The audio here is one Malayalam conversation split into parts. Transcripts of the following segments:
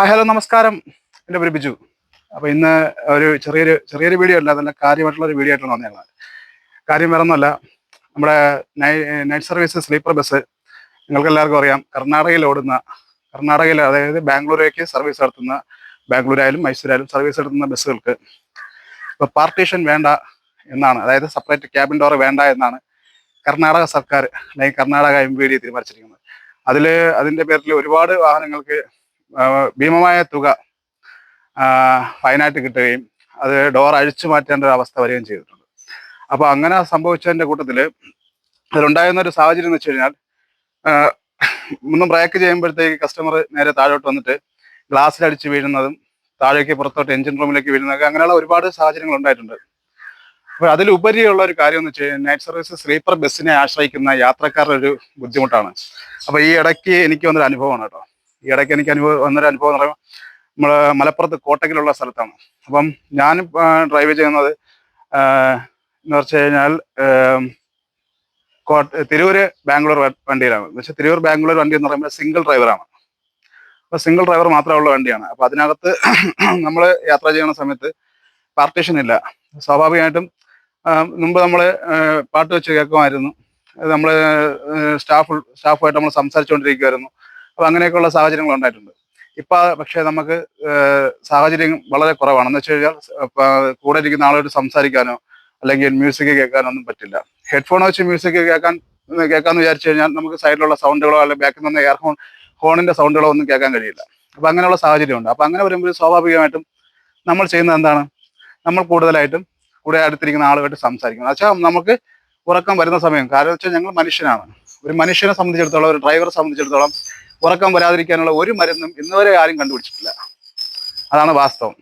ഹായ് ഹലോ നമസ്കാരം. എൻ്റെ പേര് ബിജു. അപ്പോൾ ഇന്ന് ഒരു ചെറിയൊരു വീഡിയോ അല്ല, നല്ല കാര്യമായിട്ടുള്ളൊരു വീഡിയോ ആയിട്ടാണ് വന്നേക്കുന്നത്. കാര്യം വേറൊന്നുമല്ല, നമ്മുടെ നൈറ്റ് സർവീസ് സ്ലീപ്പർ ബസ് നിങ്ങൾക്ക് എല്ലാവർക്കും അറിയാം. കർണാടകയിൽ അതായത് ബാംഗ്ലൂരേക്ക് സർവീസ് നടത്തുന്ന, ബാംഗ്ലൂരായാലും മൈസൂരായാലും സർവീസ് നടത്തുന്ന ബസ്സുകൾക്ക് ഇപ്പോൾ പാർട്ടീഷൻ വേണ്ട എന്നാണ്, അതായത് സെപ്പറേറ്റ് ക്യാബിൻ ഡോർ വേണ്ട എന്നാണ് കർണാടക സർക്കാർ അല്ലെങ്കിൽ കർണാടക MVD തീരുമാനിച്ചിരിക്കുന്നത്. അതിൻ്റെ പേരിൽ ഒരുപാട് വാഹനങ്ങൾക്ക് ഭീമമായ തുക ഫൈനായിട്ട് കിട്ടുകയും അത് ഡോർ അഴിച്ചു മാറ്റേണ്ട ഒരു അവസ്ഥ വരികയും ചെയ്തിട്ടുണ്ട്. അപ്പോൾ അങ്ങനെ സംഭവിച്ചതിൻ്റെ കൂട്ടത്തിൽ അതിലുണ്ടായിരുന്ന ഒരു സാഹചര്യം എന്ന് വെച്ച് കഴിഞ്ഞാൽ, ഒന്നും ബ്രേക്ക് ചെയ്യുമ്പോഴത്തേക്ക് കസ്റ്റമർ നേരെ താഴോട്ട് വന്നിട്ട് ഗ്ലാസ്സിലടിച്ച് വീഴുന്നതും താഴേക്ക് പുറത്തോട്ട് എഞ്ചിൻ റൂമിലേക്ക് വീഴുന്നതൊക്കെ, അങ്ങനെയുള്ള ഒരുപാട് സാഹചര്യങ്ങൾ ഉണ്ടായിട്ടുണ്ട്. അപ്പോൾ അതിലുപരിയുള്ള ഒരു കാര്യം എന്ന് വെച്ച് കഴിഞ്ഞാൽ, നൈറ്റ് സർവീസ് സ്ലീപ്പർ ബസ്സിനെ ആശ്രയിക്കുന്ന യാത്രക്കാരുടെ ഒരു ബുദ്ധിമുട്ടാണ്. അപ്പോൾ ഈ ഇടയ്ക്ക് എനിക്ക് വന്നൊരു അനുഭവമാണ് കേട്ടോ. ഈ ഇടയ്ക്ക് എനിക്ക് വന്നൊരു അനുഭവം എന്ന് പറയുമ്പോൾ, നമ്മൾ മലപ്പുറത്ത് കോട്ടക്കിലുള്ള സ്ഥലത്താണ്. അപ്പം ഞാൻ ഡ്രൈവ് ചെയ്യുന്നത് എന്ന് വെച്ച് കഴിഞ്ഞാൽ തിരൂര് ബാംഗ്ലൂർ വണ്ടിയിലാണ്. എന്ന് വെച്ചാൽ തിരൂർ ബാംഗ്ലൂർ വണ്ടി എന്ന് പറയുമ്പോൾ സിംഗിൾ ഡ്രൈവറാണ്. അപ്പോൾ സിംഗിൾ ഡ്രൈവർ മാത്രമുള്ള വണ്ടിയാണ്. അപ്പോൾ അതിനകത്ത് നമ്മൾ യാത്ര ചെയ്യുന്ന സമയത്ത് പാർട്ടീഷൻ ഇല്ല. സ്വാഭാവികമായിട്ടും മുമ്പ് നമ്മൾ പാട്ട് വെച്ച് കേൾക്കുമായിരുന്നു, നമ്മൾ സ്റ്റാഫുമായിട്ട് നമ്മൾ സംസാരിച്ചുകൊണ്ടിരിക്കുമായിരുന്നു. അപ്പോൾ അങ്ങനെയൊക്കെയുള്ള സാഹചര്യങ്ങൾ ഉണ്ടായിട്ടുണ്ട്. ഇപ്പം പക്ഷേ നമുക്ക് സാഹചര്യം വളരെ കുറവാണ്. എന്ന് വെച്ച് കഴിഞ്ഞാൽ കൂടെ ഇരിക്കുന്ന ആളോട് സംസാരിക്കാനോ അല്ലെങ്കിൽ മ്യൂസിക് കേൾക്കാനോ ഒന്നും പറ്റില്ല. ഹെഡ്ഫോൺ വെച്ച് മ്യൂസിക് കേൾക്കാമെന്ന് വിചാരിച്ചു കഴിഞ്ഞാൽ നമുക്ക് സൈഡിലുള്ള സൗണ്ടുകളോ അല്ലെങ്കിൽ ബാക്കിൽ നിന്ന് ഹോണിൻ്റെ സൗണ്ടുകളോ ഒന്നും കേൾക്കാൻ കഴിയില്ല. അപ്പോൾ അങ്ങനെയുള്ള സാഹചര്യമുണ്ട്. അപ്പോൾ അങ്ങനെ വരുമ്പോൾ സ്വാഭാവികമായിട്ടും നമ്മൾ ചെയ്യുന്നത് എന്താണ്, നമ്മൾ കൂടുതലായിട്ടും കൂടെ അടുത്തിരിക്കുന്ന ആളുമായിട്ട് സംസാരിക്കണം. വെച്ചാൽ നമുക്ക് ഉറക്കം വരുന്ന സമയം, കാരണം വെച്ചാൽ ഞങ്ങൾ മനുഷ്യനാണ്. ഒരു മനുഷ്യനെ സംബന്ധിച്ചിടത്തോളം, ഒരു ഡ്രൈവറെ സംബന്ധിച്ചിടത്തോളം ഉറക്കം വരാതിരിക്കാനുള്ള ഒരു മരുന്നും ഇന്നുവരെ ആരും കണ്ടുപിടിച്ചിട്ടില്ല. അതാണ് വാസ്തവം.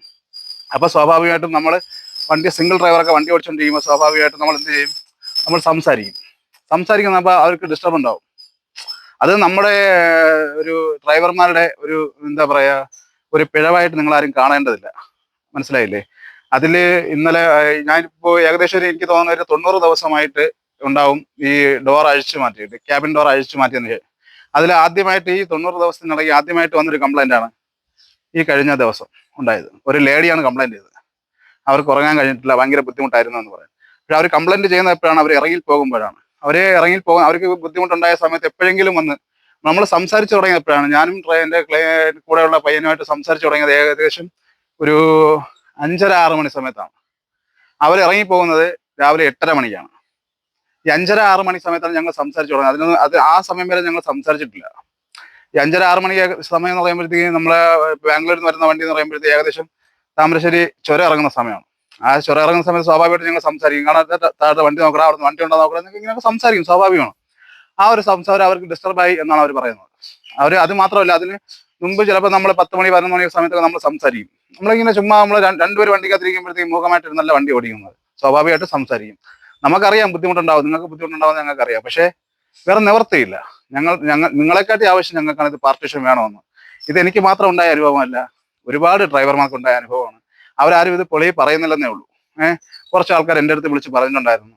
അപ്പോൾ സ്വാഭാവികമായിട്ടും നമ്മൾ സിംഗിൾ ഡ്രൈവറൊക്കെ വണ്ടി ഓടിച്ചുകൊണ്ടിരിക്കുമ്പോൾ സ്വാഭാവികമായിട്ടും നമ്മൾ എന്ത് ചെയ്യും, നമ്മൾ സംസാരിക്കുന്നപ്പോൾ അവർക്ക് ഡിസ്റ്റർബ് ഉണ്ടാവും. അത് നമ്മുടെ ഒരു ഡ്രൈവർമാരുടെ ഒരു എന്താ പറയുക, ഒരു പിഴവായിട്ട് നിങ്ങളാരും കാണേണ്ടതില്ല. മനസ്സിലായില്ലേ? അതിൽ ഇന്നലെ ഞാനിപ്പോൾ ഏകദേശം എനിക്ക് തോന്നുന്ന ഒരു 90 ദിവസമായിട്ട് ഉണ്ടാവും ഈ ഡോർ അഴിച്ചു മാറ്റിയിട്ട്, ക്യാബിൻ ഡോർ അഴിച്ചു മാറ്റിയെന്ന്. അതിൽ ആദ്യമായിട്ട് ഈ 90 ദിവസത്തിനിടയ്ക്ക് ആദ്യമായിട്ട് വന്നൊരു കംപ്ലൈൻ്റ് ആണ് ഈ കഴിഞ്ഞ ദിവസം ഉണ്ടായത്. ഒരു ലേഡിയാണ് കംപ്ലൈൻറ്റ് ചെയ്തത്. അവർക്ക് ഉറങ്ങാൻ കഴിഞ്ഞിട്ടില്ല, ഭയങ്കര ബുദ്ധിമുട്ടായിരുന്നു എന്ന് പറയും. പക്ഷെ അവർ കംപ്ലൈൻറ്റ് ചെയ്യുന്ന എപ്പോഴാണ്, അവർ ഇറങ്ങിപ്പോകുമ്പോഴാണ്. അവർക്ക് ബുദ്ധിമുട്ടുണ്ടായ സമയത്ത് എപ്പോഴെങ്കിലും വന്ന് നമ്മൾ സംസാരിച്ച് തുടങ്ങിയപ്പോഴാണ്. ഞാനും എൻ്റെ കൂടെയുള്ള പയ്യനുമായിട്ട് സംസാരിച്ച് തുടങ്ങിയത് ഏകദേശം ഒരു 5:30-6 മണി സമയത്താണ്. അവർ ഇറങ്ങിപ്പോകുന്നത് രാവിലെ 8:30 മണിക്കാണ്. ഈ 5:30-6 മണി സമയത്താണ് ഞങ്ങൾ സംസാരിച്ചു തുടങ്ങുന്നത്. ആ സമയം വരെ ഞങ്ങൾ സംസാരിച്ചിട്ടില്ല. ഈ 5:30-6 മണി സമയം എന്ന് പറയുമ്പോഴത്തേക്ക് നമ്മളെ ബാംഗ്ലൂരിൽ നിന്ന് വരുന്ന വണ്ടി എന്ന് പറയുമ്പോഴത്തേക്ക് ഏകദേശം താമരശ്ശേരി ചുരം ഇറങ്ങുന്ന സമയമാണ്. ആ ചുരം ഇറങ്ങുന്ന സമയത്ത് സ്വാഭാവികമായിട്ട് ഞങ്ങൾ സംസാരിക്കും. കാരണം താഴത്തെ വണ്ടി നോക്കണം, അവിടുന്ന് വണ്ടി ഉണ്ടോ നോക്കണം എന്നൊക്കെ ഇങ്ങനെ സംസാരിക്കും, സ്വാഭാവികമാണ്. ആ ഒരു സംസാരം അവർക്ക് ഡിസ്റ്റർബായി എന്നാണ് അവർ പറയുന്നത്. അത് മാത്രമല്ല, അതിന് മുമ്പ് ചിലപ്പോൾ നമ്മൾ 10 മണി 11 മണി സമയത്തൊക്കെ നമ്മൾ സംസാരിക്കും. നമ്മളിങ്ങനെ ചുമ്മാ നമ്മൾ രണ്ടുപേർ വണ്ടിക്കകത്തിരിക്കുമ്പോഴത്തേക്കും മുഖമായിട്ട് നല്ല വണ്ടി ഓടിക്കുന്നത്, സ്വാഭാവികമായിട്ട് സംസാരിക്കും. നമുക്കറിയാം ബുദ്ധിമുട്ടുണ്ടാവും, നിങ്ങൾക്ക് ബുദ്ധിമുട്ടുണ്ടാവും ഞങ്ങൾക്കറിയാം. പക്ഷേ വേറെ നിവർത്തിയില്ല. നിങ്ങളെക്കാട്ടി ആവശ്യം ഞങ്ങൾക്കാണ് ഇത് പാർട്ടീഷൻ വേണമെന്ന്. ഇത് എനിക്ക് മാത്രം ഉണ്ടായ അനുഭവമല്ല, ഒരുപാട് ഡ്രൈവർമാർക്ക് ഉണ്ടായ അനുഭവമാണ്. അവരാരും ഇത് പൊളി പറയുന്നില്ലെന്നേ ഉള്ളൂ. കുറച്ച് ആൾക്കാർ എൻ്റെ അടുത്ത് വിളിച്ച് പറഞ്ഞിട്ടുണ്ടായിരുന്നു.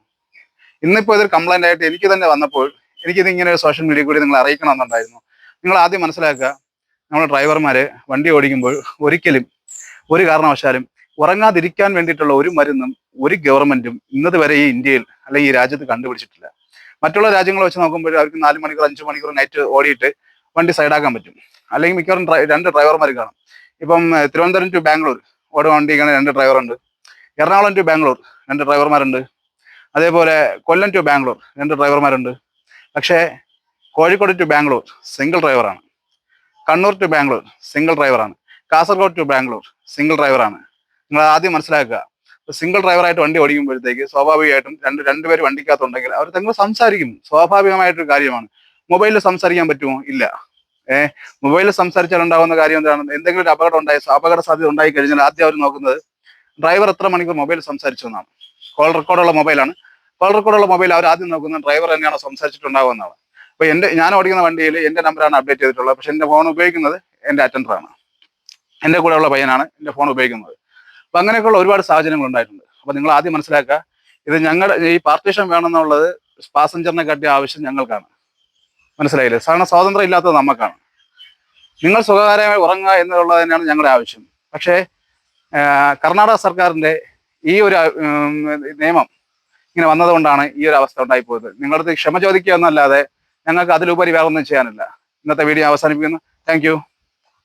ഇന്നിപ്പോൾ ഇതൊരു കംപ്ലൈൻ്റ് ആയിട്ട് എനിക്ക് തന്നെ വന്നപ്പോൾ എനിക്കിത് ഇങ്ങനെ ഒരു സോഷ്യൽ മീഡിയ കൂടി നിങ്ങൾ അറിയിക്കണമെന്നുണ്ടായിരുന്നു. നിങ്ങൾ ആദ്യം മനസ്സിലാക്കുക, നമ്മൾ ഡ്രൈവർമാർ വണ്ടി ഓടിക്കുമ്പോൾ ഒരിക്കലും ഒരു കാരണവശാലും ഉറങ്ങാതിരിക്കാൻ വേണ്ടിയിട്ടുള്ള ഒരു മരുന്നും ഒരു ഗവൺമെൻറ്റും ഇന്നത് വരെ ഈ ഇന്ത്യയിൽ അല്ലെങ്കിൽ ഈ രാജ്യത്ത് കണ്ടുപിടിച്ചിട്ടില്ല. മറ്റുള്ള രാജ്യങ്ങൾ വെച്ച് നോക്കുമ്പോൾ അവർക്ക് 4 മണിക്കൂർ 5 മണിക്കൂർ നൈറ്റ് ഓടിയിട്ട് വണ്ടി സൈഡാക്കാൻ പറ്റും. അല്ലെങ്കിൽ മിക്കവാറും 2 ഡ്രൈവർമാർ കാണും. ഇപ്പം തിരുവനന്തപുരം ടു ബാംഗ്ലൂർ ഓടുന്ന വണ്ടിക്കാണ് 2 ഡ്രൈവറുണ്ട്. എറണാകുളം ടു ബാംഗ്ലൂർ 2 ഡ്രൈവർമാരുണ്ട്. അതേപോലെ കൊല്ലം ടു ബാംഗ്ലൂർ 2 ഡ്രൈവർമാരുണ്ട്. പക്ഷേ കോഴിക്കോട് ടു ബാംഗ്ലൂർ സിംഗിൾ ഡ്രൈവറാണ്. കണ്ണൂർ ടു ബാംഗ്ലൂർ സിംഗിൾ ഡ്രൈവറാണ്. കാസർഗോഡ് ടു ബാംഗ്ലൂർ സിംഗിൾ ഡ്രൈവറാണ്. നിങ്ങൾ ആദ്യം മനസ്സിലാക്കുക, സിംഗിൾ ഡ്രൈവറായിട്ട് വണ്ടി ഓടിക്കുമ്പോഴത്തേക്ക് സ്വാഭാവികമായിട്ടും രണ്ടുപേര് വണ്ടിക്കകത്തുണ്ടെങ്കിൽ അവർ തങ്ങൾ സംസാരിക്കും. സ്വാഭാവികമായിട്ടൊരു കാര്യമാണ്. മൊബൈലിൽ സംസാരിക്കാൻ പറ്റുമോ? ഇല്ല. മൊബൈലിൽ സംസാരിച്ചാൽ ഉണ്ടാകുന്ന കാര്യം എന്താണ്, എന്തെങ്കിലും ഒരു അപകട സാധ്യത ഉണ്ടായി കഴിഞ്ഞാൽ ആദ്യം അവർ നോക്കുന്നത് ഡ്രൈവർ എത്ര മണിക്കൂർ മൊബൈൽ സംസാരിച്ചു എന്നാണ്. കോൾ റെക്കോർഡുള്ള മൊബൈലാണ്. കോൾ റെക്കോർഡുള്ള മൊബൈൽ അവർ ആദ്യം നോക്കുന്നത് ഡ്രൈവർ തന്നെയാണോ സംസാരിച്ചിട്ടുണ്ടാകുമെന്നാണ്. അപ്പോൾ ഞാൻ ഓടിക്കുന്ന വണ്ടിയിൽ എൻ്റെ നമ്പറാണ് അപ്ഡേറ്റ് ചെയ്തിട്ടുള്ളത്. പക്ഷെ എൻ്റെ ഫോൺ ഉപയോഗിക്കുന്നത് എൻ്റെ അറ്റൻഡറാണ്, എൻ്റെ കൂടെയുള്ള പയ്യനാണ് എൻ്റെ ഫോൺ ഉപയോഗിക്കുന്നത്. അപ്പം അങ്ങനെയൊക്കെയുള്ള ഒരുപാട് സാഹചര്യങ്ങൾ ഉണ്ടായിട്ടുണ്ട്. അപ്പോൾ നിങ്ങൾ ആദ്യം മനസ്സിലാക്കുക, ഇത് ഞങ്ങളുടെ ഈ പാർട്ടീഷൻ വേണമെന്നുള്ളത് പാസഞ്ചറിനെ കാട്ടിയ ആവശ്യം ഞങ്ങൾക്കാണ്. മനസ്സിലായില്ലേ? കാരണം സ്വാതന്ത്ര്യം ഇല്ലാത്തത് നമുക്കാണ്. നിങ്ങൾ സുഖകരമായി ഉറങ്ങുക എന്നുള്ളത് തന്നെയാണ് ഞങ്ങളുടെ ആവശ്യം. പക്ഷേ കർണാടക സർക്കാരിൻ്റെ ഈ ഒരു നിയമം ഇങ്ങനെ വന്നതുകൊണ്ടാണ് ഈ ഒരു അവസ്ഥ ഉണ്ടായിപ്പോയത്. നിങ്ങളടുത്ത് ക്ഷമ ചോദിക്കുക എന്നല്ലാതെ ഞങ്ങൾക്ക് അതിലുപരി വേറെ ഒന്നും ചെയ്യാനില്ല. ഇന്നത്തെ വീഡിയോ അവസാനിപ്പിക്കുന്നു. Thank you.